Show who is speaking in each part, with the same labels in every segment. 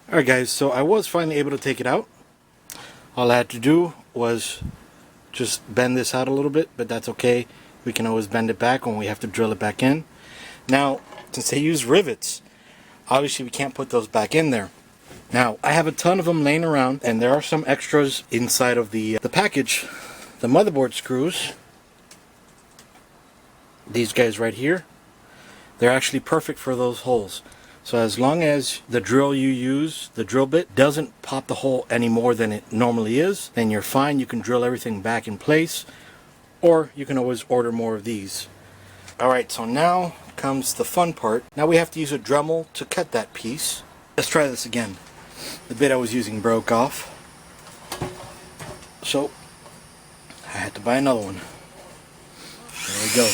Speaker 1: Alright guys, so I was finally able to take it out. All I had to do was just bend this out a little bit, but that's okay. We can always bend it back when we have to drill it back in. Now, since they use rivets, obviously we can't put those back in there. Now, I have a ton of them laying around, and there are some extras inside of the package. The motherboard screws, these guys right here, they're actually perfect for those holes. So as long as the drill you use, the drill bit, doesn't pop the hole any more than it normally is, then you're fine. You can drill everything back in place, or you can always order more of these. Alright, so now comes the fun part. Now we have to use a Dremel to cut that piece. Let's try this again. The bit I was using broke off, so I had to buy another one. There we go.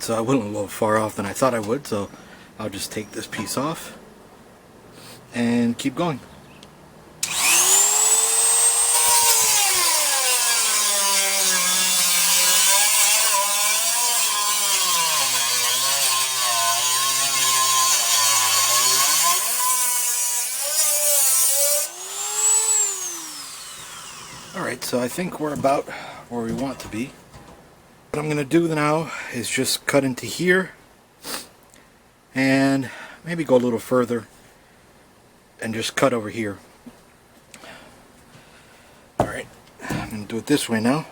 Speaker 1: So I went a little far off than I thought I would, so I'll just take this piece off and keep going. Alright, so I think we're about where we want to be. What I'm going to do now is just cut into here and maybe go a little further and just cut over here. Alright, I'm going to do it this way now.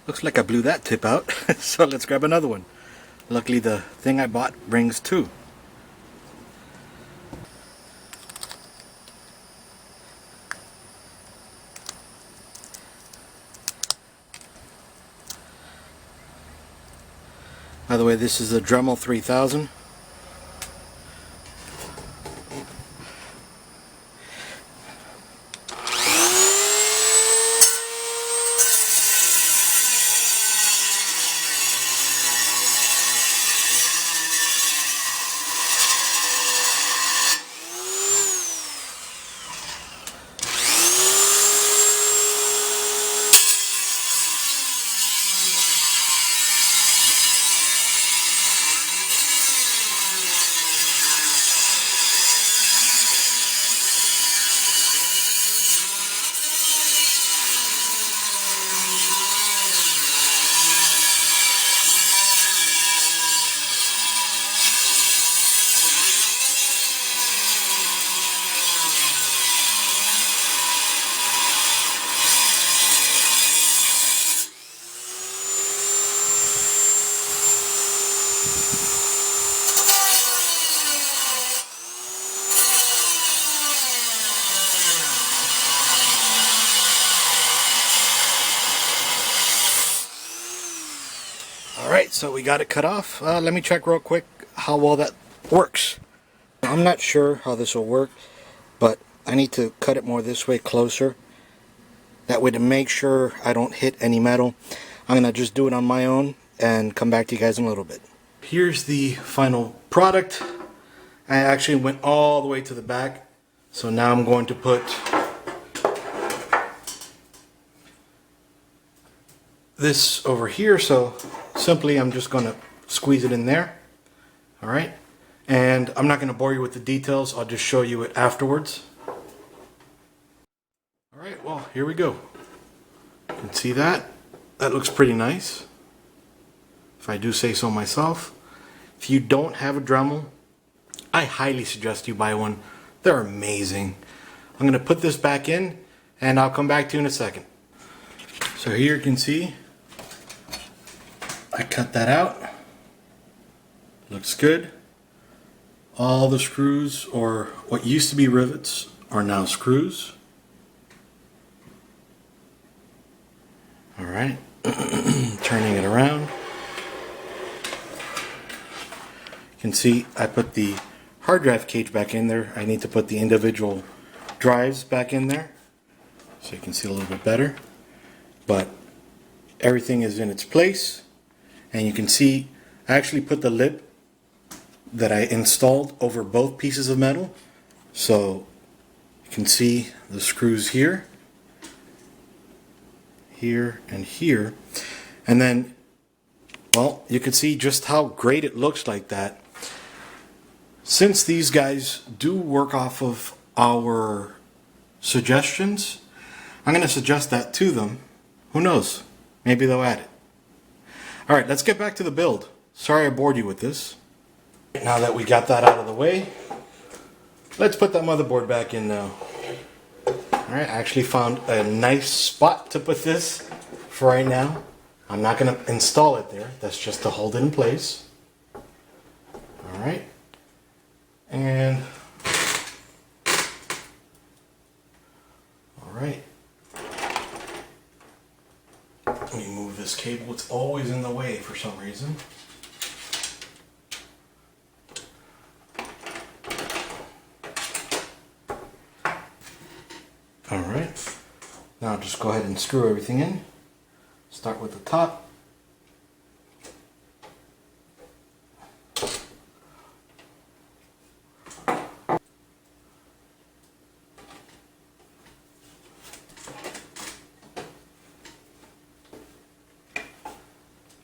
Speaker 1: Looks like I blew that tip out, so let's grab another one. Luckily the thing I bought brings two. By the way, this is a Dremel 3000. Alright, so we got it cut off. Let me check real quick how well that works. I'm not sure how this will work, but I need to cut it more this way, closer. That way to make sure I don't hit any metal. I'm going to just do it on my own and come back to you guys in a little bit. Here's the final product. I actually went all the way to the back. So now I'm going to put this over here. So simply I'm just going to squeeze it in there. Alright. And I'm not going to bore you with the details. I'll just show you it afterwards. Alright, well, here we go. You can see that. That looks pretty nice, if I do say so myself. If you don't have a Dremel, I highly suggest you buy one. They're amazing. I'm going to put this back in, and I'll come back to you in a second. So here you can see, I cut that out. Looks good. All the screws, or what used to be rivets, are now screws. Alright, turning it around. You can see I put the hard drive cage back in there. I need to put the individual drives back in there so you can see a little bit better. But everything is in its place, and you can see I actually put the lip that I installed over both pieces of metal, so you can see the screws here, here, and here. And then, well, you can see just how great it looks like that. Since these guys do work off of our suggestions, I'm going to suggest that to them. Who knows? Maybe they'll add it. Alright, let's get back to the build. Sorry I bored you with this. Now that we got that out of the way, let's put that motherboard back in now. Alright, I actually found a nice spot to put this for right now. I'm not going to install it there. That's just to hold it in place. Alright. And alright. Let me move this cable. It's always in the way for some reason. Alright. Now just go ahead and screw everything in. Start with the top.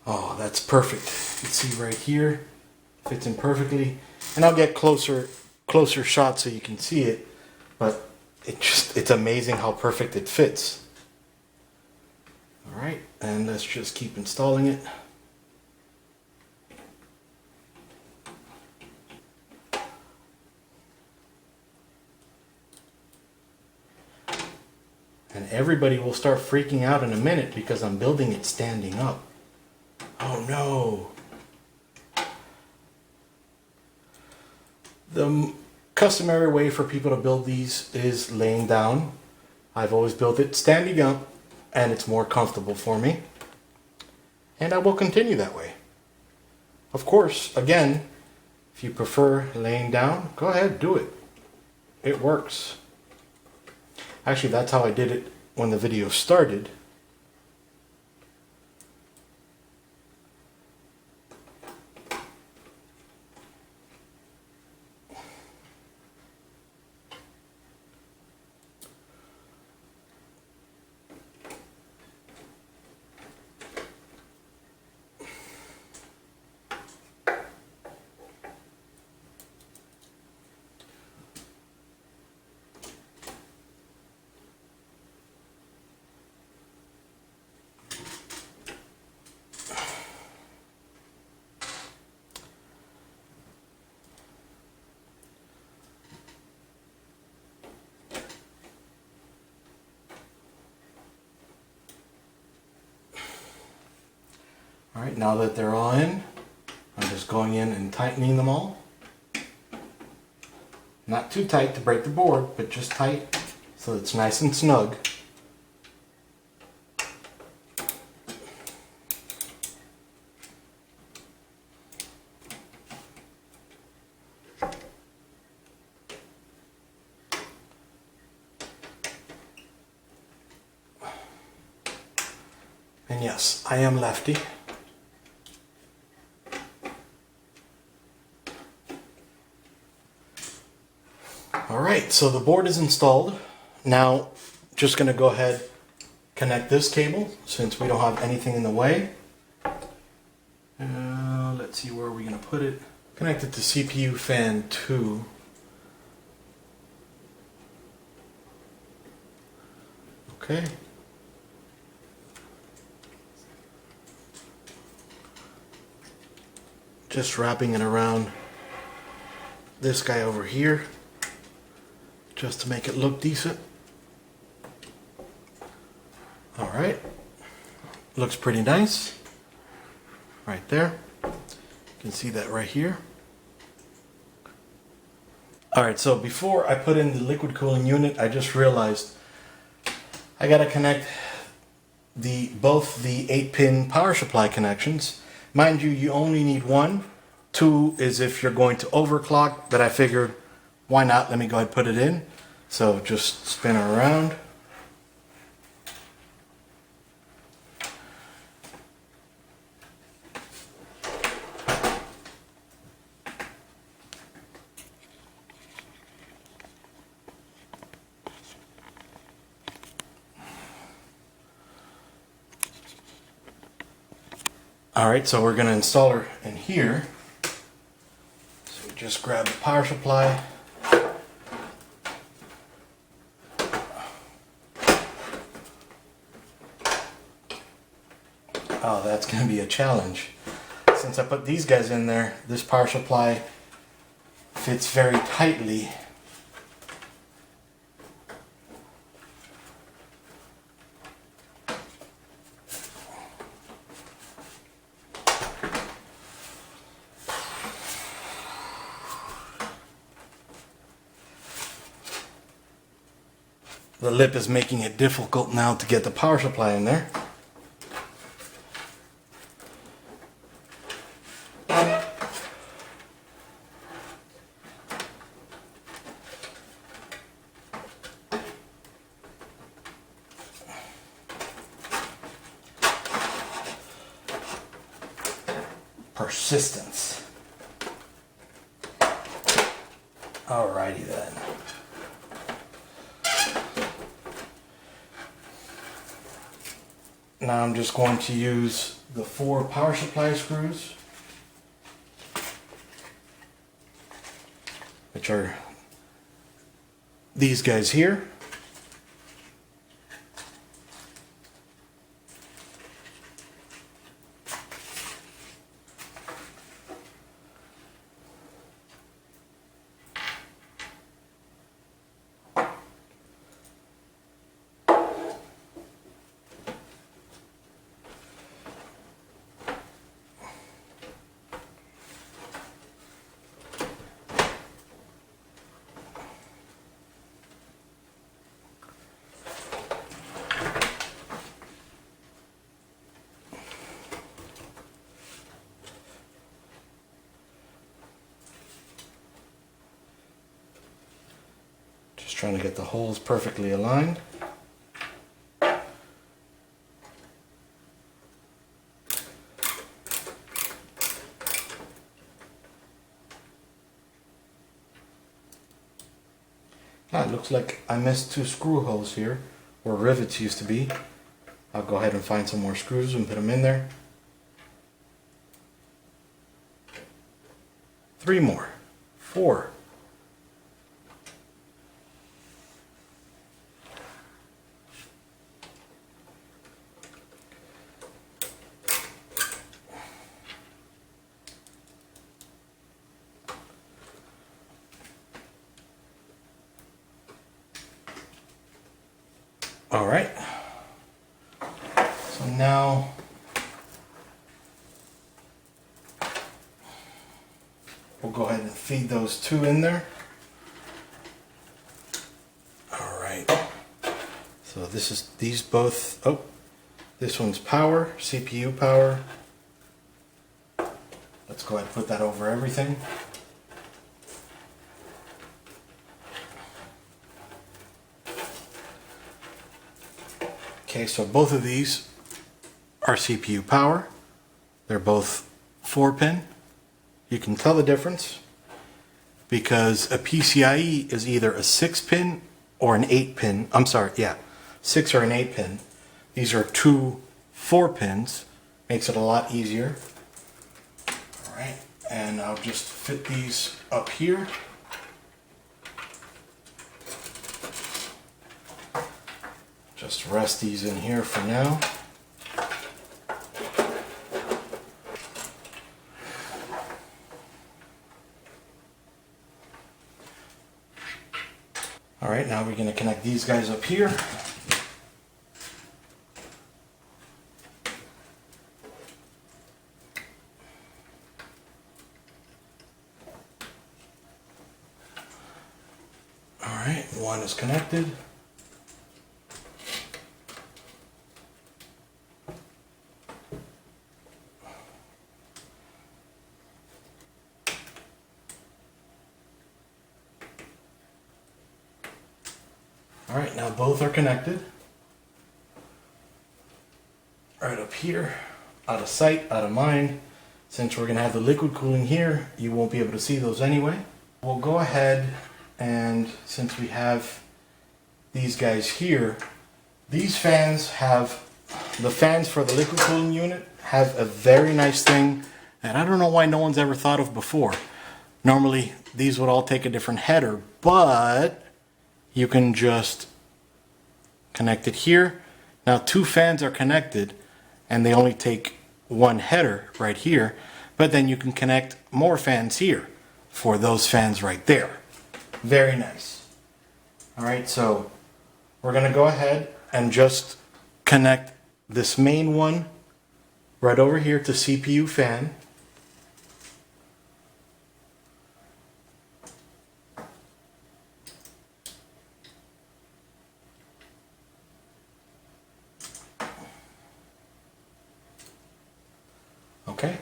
Speaker 1: Oh, that's perfect. You can see right here, fits in perfectly. And I'll get closer shots so you can see it, but it's amazing how perfect it fits. Alright, and let's just keep installing it. And everybody will start freaking out in a minute because I'm building it standing up. Oh no! The customary way for people to build these is laying down. I've always built it standing up, and it's more comfortable for me. And I will continue that way. Of course, again, if you prefer laying down, go ahead, do it. It works. Actually, that's how I did it when the video started. Alright, now that they're all in, I'm just going in and tightening them all. Not too tight to break the board, but just tight so it's nice and snug. And yes, I am lefty. Alright, so the board is installed. Now, just going to go ahead, connect this cable since we don't have anything in the way. Let's see where we're going to put it. Connect it to CPU fan 2. Okay. Just wrapping it around this guy over here just to make it look decent. Alright, looks pretty nice right there. You can see that right here. Alright, so before I put in the liquid cooling unit, I just realized I gotta connect both the 8-pin power supply connections. Mind you, you only need one. 2 is if you're going to overclock, but I figured why not, let me go ahead and put it in. So just spin her around. Alright, so we're going to install her in here. So we just grab the power supply. Oh, that's going to be a challenge. Since I put these guys in there, this power supply fits very tightly. The lip is making it difficult now to get the power supply in there. Persistence. Alrighty then. Now I'm just going to use the 4 power supply screws, which are these guys here. Just trying to get the holes perfectly aligned. It looks like I missed 2 screw holes here where rivets used to be. I'll go ahead and find some more screws and put them in there. 3 more. 4. All right, so now we'll go ahead and feed those 2 in there. All right, so these both, this one's power, CPU power. Let's go ahead and put that over everything. Okay, so both of these our CPU power. They're both 4-pin. You can tell the difference because a PCIe is either a 6-pin or an 8-pin. I'm sorry, yeah, 6 or an 8-pin. These are two 4-pins. Makes it a lot easier. All right, and I'll just fit these up here. Just rest these in here for now. All right, now we're going to connect these guys up here. All right, one is connected. All right, now both are connected. Right up here, out of sight, out of mind. Since we're gonna have the liquid cooling here, you won't be able to see those anyway. We'll go ahead and since we have these guys here, these fans have, the fans for the liquid cooling unit have a very nice thing that I don't know why no one's ever thought of before. Normally, these would all take a different header, but you can just connect it here. Now 2 fans are connected and they only take 1 header right here, but then you can connect more fans here for those fans right there. Very nice. All right, so we're gonna go ahead and just connect this main one right over here to CPU fan. Okay.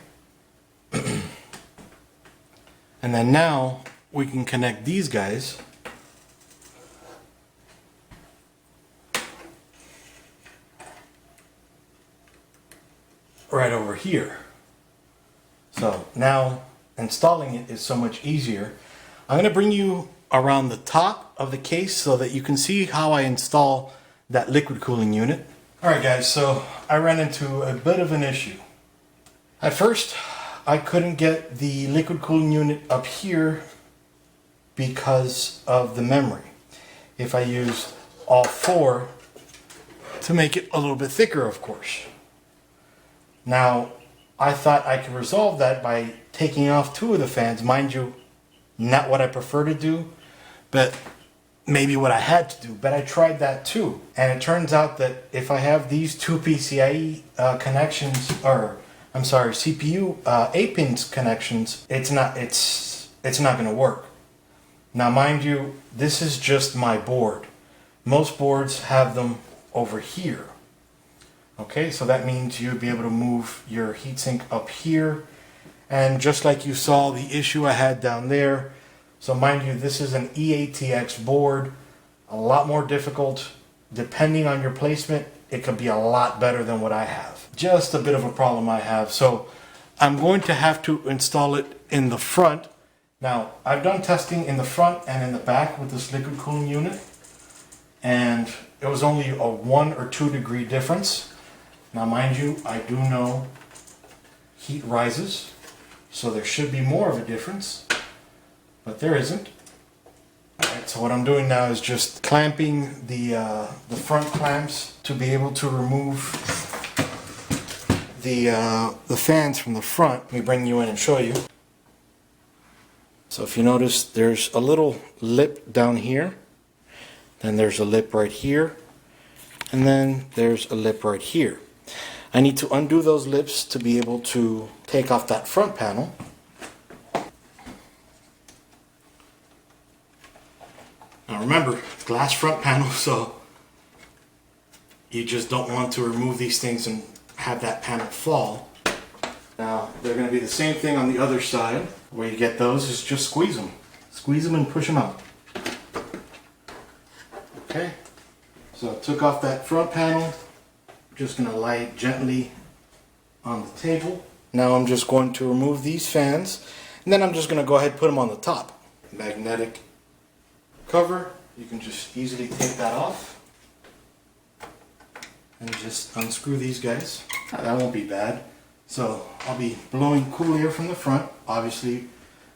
Speaker 1: And then now we can connect these guys right over here. So now installing it is so much easier. I'm going to bring you around the top of the case so that you can see how I install that liquid cooling unit. Alright guys, so I ran into a bit of an issue. At first, I couldn't get the liquid cooling unit up here because of the memory. If I used all 4 to make it a little bit thicker, of course. Now, I thought I could resolve that by taking off 2 of the fans. Mind you, not what I prefer to do, but maybe what I had to do. But I tried that too. And it turns out that if I have these 2 PCIe connections, or I'm sorry, CPU 8-pin connections, it's not going to work. Now mind you, this is just my board. Most boards have them over here. Okay, so that means you'd be able to move your heatsink up here. And just like you saw the issue I had down there, so mind you, this is an EATX board, a lot more difficult. Depending on your placement, it could be a lot better than what I have. Just a bit of a problem I have. So I'm going to have to install it in the front. Now, I've done testing in the front and in the back with this liquid cooling unit, and it was only a 1 or 2 degree difference. Now, mind you, I do know heat rises, so there should be more of a difference, but there isn't. Alright, so what I'm doing now is just clamping the front clamps to be able to remove the fans from the front. Let me bring you in and show you. So if you notice, there's a little lip down here, then there's a lip right here, and then there's a lip right here. I need to undo those lips to be able to take off that front panel. Now remember, glass front panel, so you just don't want to remove these things and have that panel fall. Now they're going to be the same thing on the other side. The way you get those is just squeeze them. Squeeze them and push them out. Okay, so I took off that front panel. I'm just going to lie it gently on the table. Now I'm just going to remove these fans, and then I'm just going to go ahead and put them on the top. Magnetic cover, you can just easily take that off and just unscrew these guys. That won't be bad. So I'll be blowing cool air from the front, obviously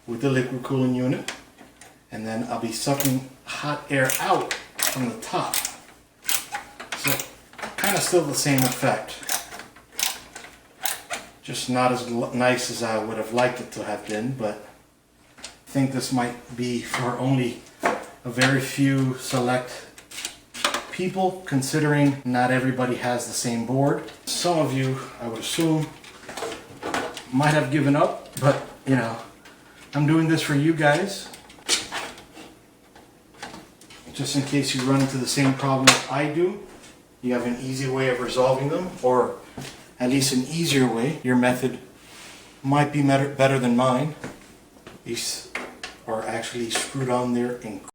Speaker 1: with the liquid cooling unit, and then I'll be sucking hot air out from the top. So kind of still the same effect, just not as nice as I would have liked it to have been, but I think this might be for only a very few select people, considering not everybody has the same board. Some of you, I would assume, might have given up, but you know, I'm doing this for you guys, just in case you run into the same problem I do. You have an easy way of resolving them, or at least an easier way. Your method might be better than mine. These are actually screwed on there in